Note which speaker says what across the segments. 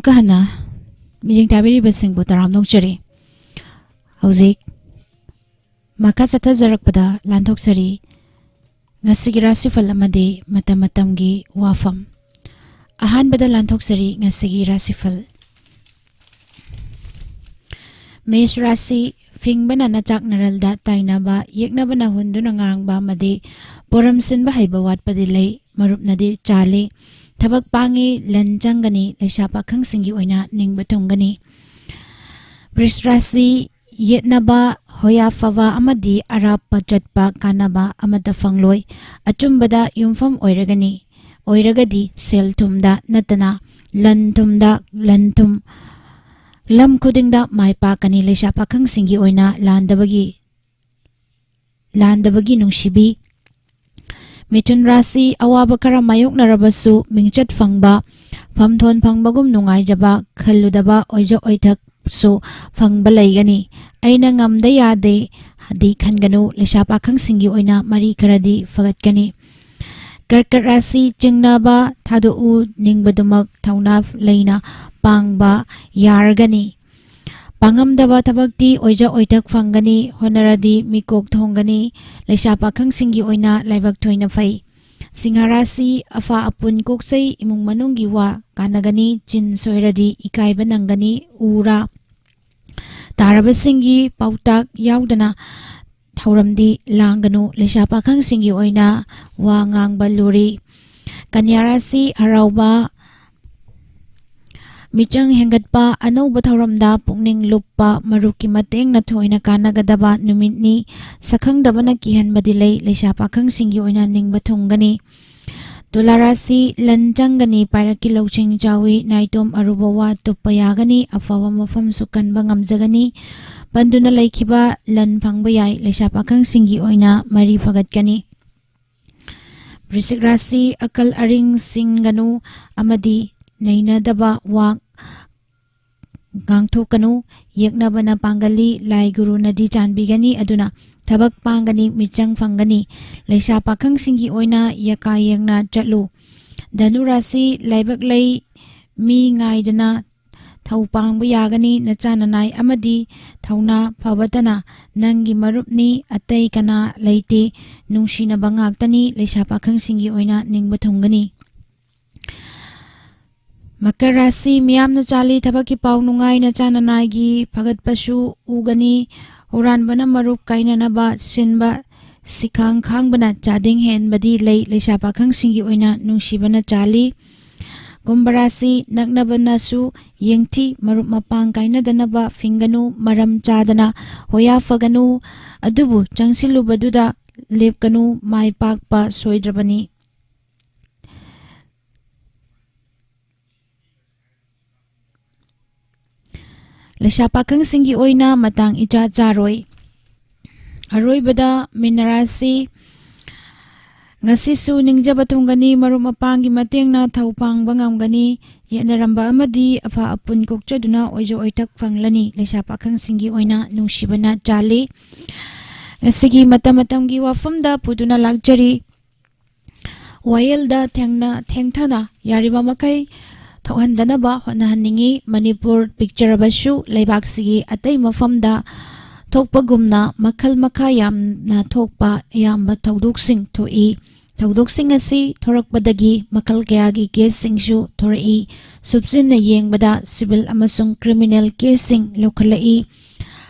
Speaker 1: Amuka hana mijing tabiri basing butaram nongchari. Hauzik maka sata zarakpada lantok sari ngasigi Rashi Phal Amadi Matam-Matamgi Wapham. Ahanbada lantok sari ngasigi Rashi Phal. Mesh Rashi fingbana nachak naralda tainaba yeknabana hunduna ngangba madi poramsinba haiba watpadi lay marupnadi chali tabak pangi lanjangani laysapa khangsingi oina ningba tongani. Brish Rashi yetnaba hoya fawa amadi arapa chatpa kanaba amada fangloi achumbada yumfam oiragadi sel tumda natana lan tum lam kudingda mai pa kani lesha pakhang singi oina landabagi nungshibi. Mithun Rashi awaba kara mayok narabasu mingchat fangba phamthon phangbagum nungai jaba khalludaba oija oithak so fangba laigani. Aina ngamda yade hadi khanganu lesha pakhang singi oina mari karadi fagatkani. Karkat Rashi chingnaba thadu u ningbadumak thaunaf leina pangba yargani. Pangamdaba tabakti oija oitak fangani honaradi mikok thongani lesha pakhang singi oina laibak thoina fai. Singha Rashi afa apun koksai imung manunggi wa kanagani chin soiradi ikaiba nangani ura tarabasingi pautak yaudana thauramdi langanu lesha pakhang singi oina wa ngangba luri. Kanya Rashi harauba michang hengatpa anauba thauramda pukning luppa maruki mateng na thoina kanagadaba numitni sakhangdabana kihanbadi lay lesha pakhang singi oina ningba thongani. Tula Rashi lanjangani pairaki lauching jawi naitom arubawa tupayagani afawa mafam sukanba ngamjagani panduna laikiba lan phangba yai lesha pakhang singi oina mari fagatkani. Brisik Rashi akal aring singanu amadi nainadaba wa gangthokanu yeknabana pangali lai guru nadi chanbigani aduna thabak pangani michang fangani lesha pakhang singi oina yaka yengna chatlu. Danu Rashi laibak lay mi ngaidana thau pangba yagani nachananai amadi thauna phabatana nangi marupni atei kana leite nungshina bangaktani lesha pakhang singi oina ningba thongani. Makar Rashi miyamna chali thabaki pau nungai nachananai gi phagat pasu ugani horan bana marup kainanaba sinba sikhang khangbana chading hen badi lay lesha pakhang singi oina nungshibana chali. Kumbha Rashi naknabana su yengthi marup mapang kainadanaba finganu maram chadana hoya faganu adubu changsilubaduda lepkanu mai pakpa soidrabani. Lesha pakhang singi oina matang icha charoi. Aroibada Mina Rashi ngasisu ningjaba tungani marup mapangi matengna thaupang bangamgani yenaramba amadi afa apun kokchaduna oijo oitak fanglani lesha pakhang singi oina nungshibana chali. Ngasigi Matam-Matamgi Wafamda puduna lakjari wayelda thengthana yariba makai thokhandanaba honahaningi. Manipur picturabasu laibaksigi atei mafamda thokpagumna makhal makha yamna thokpa yamba thaudoksing thoi. Thaudoksing asi thorakpadagi makhal kayagi kesingsu thorai. Subsinna yengbada civil amasung criminal casing lokhalai.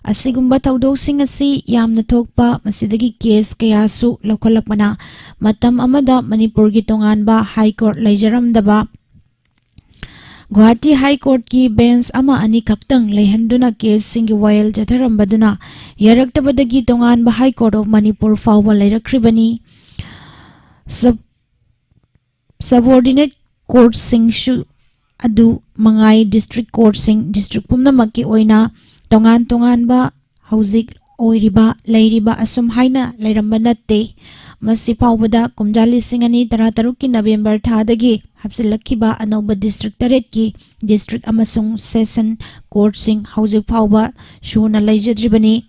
Speaker 1: Asigumba thaudoksing asi yamna thokpa masidagi case kayasu lokhalakmana matam amada Manipurgi tonganba High Court laijaramdaba Guwahati High Court ki bench ama ani kaktang leihanduna case singi wayel jatharambaduna yaraktabadagi tonganba High Court of Manipur fawba leirakhribani. Subordinate court singsu adu mangai district court sing district pumnamakki oina tonganba hauzik oiriba leiriba asum haina leiramba natte. Masi fawbada kumjali singani taratarukki November thadagi hapsilakiba anauba district taretki district amasung session court sing hauzik fawba shuna leijadribani.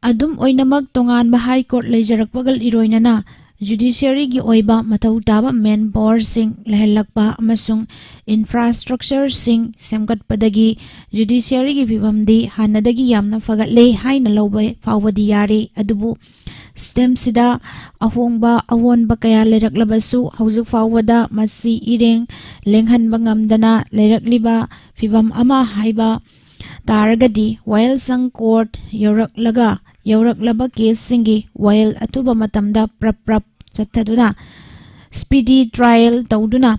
Speaker 1: Adum oinamak tonganba High Court leijarakpagal iroinana judiciary gi oiba mathau taba manpower sing lehelakpa amasung infrastructure sing semgatpadagi judiciary gi phibamdi hanadagi yamna fagatle haina lawba fawadi yari adubu stem sida ahongba awonba kaya leiraklabasu haujuk fawada masi ireng lenghanba ngamdana leirakliba phibam ama haiba taragadi while sang court yoraklaba case singi while atuba matamda prap chathaduna speedy trial tawduna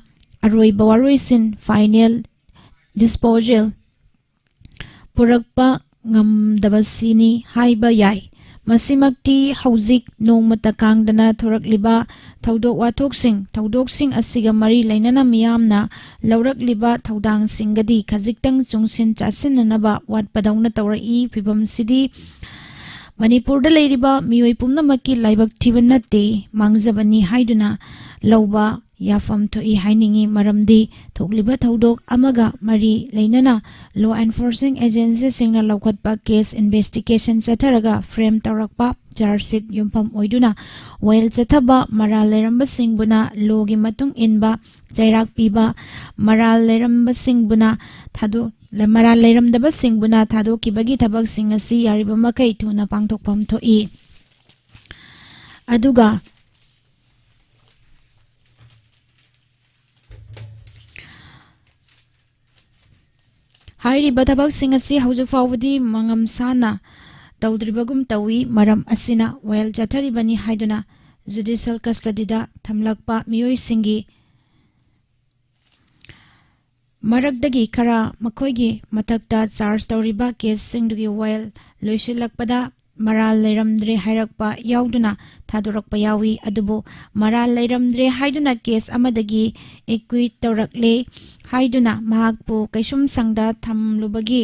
Speaker 1: aroiba waroisin final disposal purakpa ngamdabasini haiba yai masimakti hauzik nongmata kangdana thorakliba thaudoksing asiga mari lainana miyamna laurakliba thaudangsinggadi khajiktang chungsin chasinanaba watpadawna tawrai phibam sidi Manipurda leiriba miyoi pumnamaki laibak thiba natte mangjabani haiduna lauba Wapham thoi hainingi maramdi thokliba thaudok amaga mari leinana law enforcing agency singna laukhatpa case investigation chatharaga frame tawrakpa charge sheet yumpham oiduna while chathaba maral leramba singbuna logi matung inba jairak piba maral leramba singbuna thadu maral leiramdaba singbuna thadokibagi thabak sing asi yariba makai thuna pangthokpam thoi aduga hairiba thabak sing asi haujuk fawadi mangam sana tawdribagum tawi maram asina while chatharibani haiduna judicial custody da thamlakpa miyoi singi Maragdagi kara makoigi matakta charge tawriba case singdugi while loisilakpada maral leiramdre hairakpa yauduna thadorakpa yawi adubu maral leiramdre haiduna case amadagi acquit tawrakle haiduna mahakpu kaisum sangda thamlubagi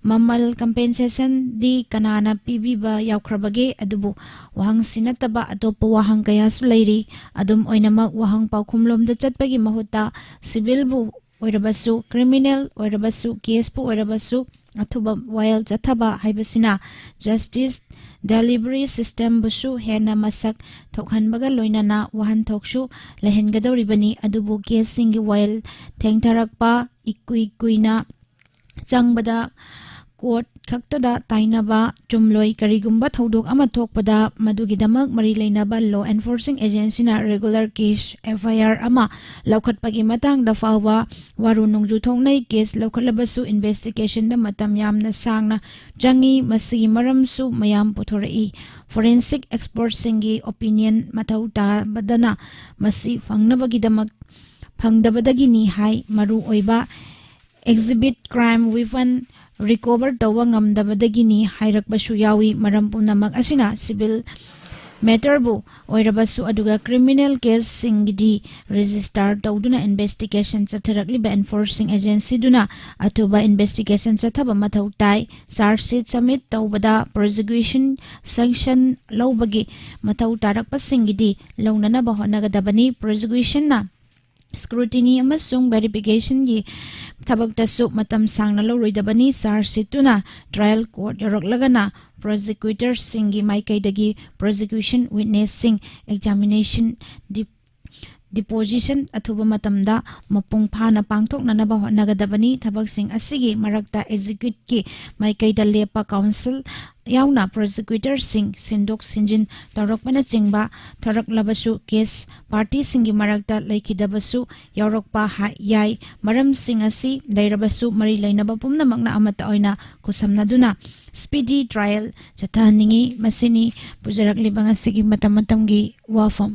Speaker 1: mamal compensation di kanana pibiba yaukrabage adubu wahang sinataba atopa wahang kaya sulairi adum oinamak wahang paukhumlomda chatpagi mahuta civil bu oirabasu criminal oirabasu case pu oirabasu athuba while chathaba haibasina justice delivery system busu hena masak thokhanbaga loinana wahan thokshu lehengadoribani adubu case singi while thengtharakpa ikuina changbada court khaktada tainaba chumloi karigumba thodok ama thokpada madugidamak mari leinaba law enforcing agency na regular case FIR ama laukhatpagi matang da fawa waru nongju thongnai case laukhatlabasu investigation da matam yamna sangna jangi masi maramsu mayam pothorai forensic expert singi opinion mathauta badana masi fangnabagi phangdabadagi ni hai maru oiba exhibit crime weapon recover tawa ngamdabadagini hairakbasu yawi maram punamak asina civil matter bu oirabasu aduga criminal case singdi register tawduna investigation chatharakli ba enforcing agency duna atuba investigation chathaba mathau tai charge sheet submit tawbada prosecution sanction lawbagi mathau tarakpa singidi lawnana ba honagadabani prosecution na scrutiny amasung verification gi thabaktasu matam sangna loroidabani charge sheetuna trial court yoroklagana prosecutor singi maikaidagi prosecution witness sing examination deposition athuba matamda mapung phana pangthoknanaba honagadabani thabak sing asigi marakta execute ki maikaida lepa council yauna prosecutor sing sindok sinjin tarakpana chingba tharaklabasu case party singi marakta laikidabasu yaurokpa yai maram sing asi dairabasu mari lainaba pumna magna amata oina kusamnaduna speedy trial chathaningi masini pujarakli bangasigi matam gi Wapham